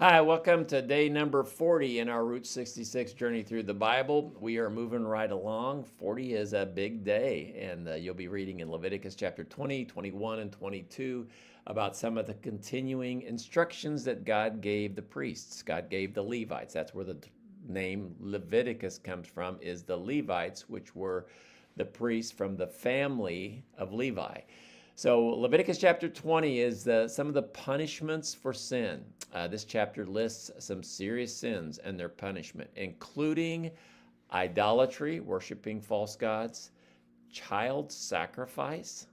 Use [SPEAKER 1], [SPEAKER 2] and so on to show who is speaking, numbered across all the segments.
[SPEAKER 1] Hi, welcome to day number 40 in our Route 66 journey through the Bible. We are moving right along. 40 is a big day, and you'll be reading in Leviticus chapter 20, 21, and 22 about some of the continuing instructions that God gave the priests. God gave the Levites. That's where the name Leviticus comes from, is the Levites, which were the priests from the family of Levi. So Leviticus chapter 20 is some of the punishments for sin. This chapter lists some serious sins and their punishment, including idolatry, worshiping false gods, child sacrifice,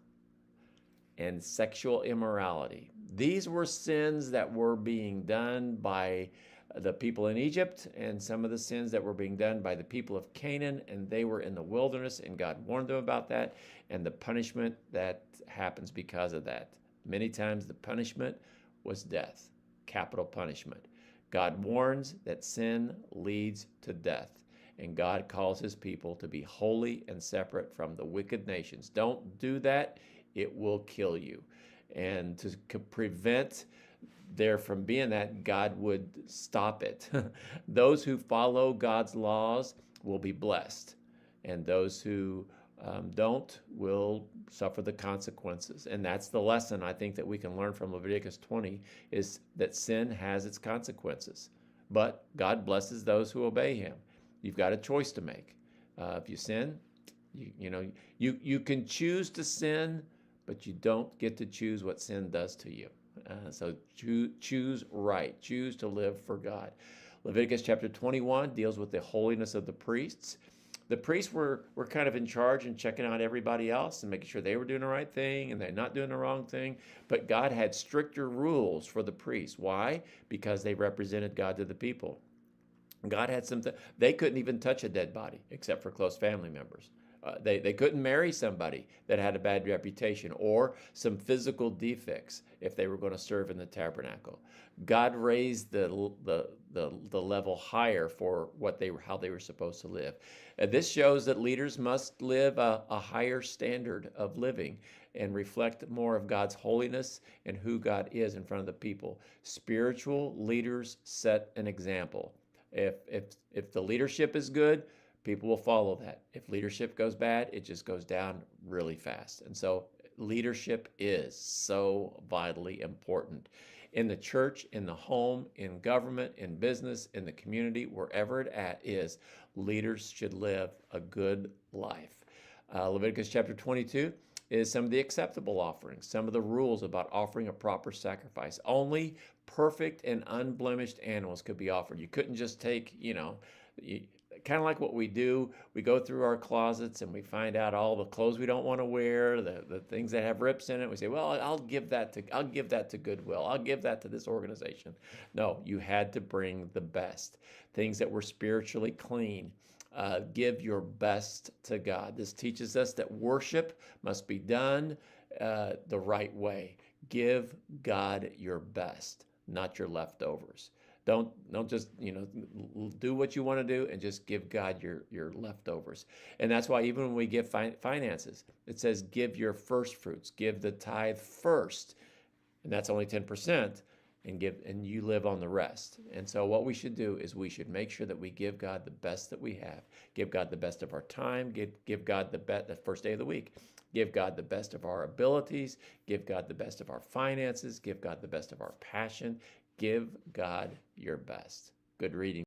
[SPEAKER 1] and sexual immorality. These were sins that were being done by the people in Egypt, and some of the sins that were being done by the people of Canaan, and they were in the wilderness, and God warned them about that, and the punishment that happens because of that. Many times the punishment was death, capital punishment. God warns that sin leads to death, and God calls his people to be holy and separate from the wicked nations. Don't do that, it will kill you. And to prevent there from being that, God would stop it. Those who follow God's laws will be blessed, and those who don't will suffer the consequences. And that's the lesson I think that we can learn from Leviticus 20, is that sin has its consequences, but God blesses those who obey him. You've got a choice to make. If you sin, you can choose to sin, but you don't get to choose what sin does to you. So choose right. Choose to live for God. Leviticus chapter 21 deals with the holiness of the priests. The priests were kind of in charge and checking out everybody else and making sure they were doing the right thing and they're not doing the wrong thing. But God had stricter rules for the priests. Why? Because they represented God to the people. God had they couldn't even touch a dead body except for close family members. They couldn't marry somebody that had a bad reputation or some physical defects if they were going to serve in the tabernacle. God raised the level higher for how they were supposed to live. This shows that leaders must live a higher standard of living and reflect more of God's holiness and who God is in front of the people. Spiritual leaders set an example. If the leadership is good, people will follow that. If leadership goes bad, it just goes down really fast. And so leadership is so vitally important in the church, in the home, in government, in business, in the community, wherever it is. Leaders should live a good life. Leviticus chapter 22 is some of the acceptable offerings, some of the rules about offering a proper sacrifice. Only perfect and unblemished animals could be offered. You couldn't just take, kind of like what we do. We go through our closets and we find out all the clothes we don't want to wear, the things that have rips in it. We say, well, I'll give that to Goodwill. I'll give that to this organization. No, you had to bring the best. Things that were spiritually clean. Give your best to God. This teaches us that worship must be done the right way. Give God your best, not your leftovers. Don't just do what you want to do and just give God your leftovers. And that's why even when we give finances, it says give your first fruits, give the tithe first, and that's only 10%. And you live on the rest. And so what we should do is we should make sure that we give God the best that we have. Give God the best of our time. Give God the first day of the week. Give God the best of our abilities. Give God the best of our finances. Give God the best of our passion. Give God your best. Good reading.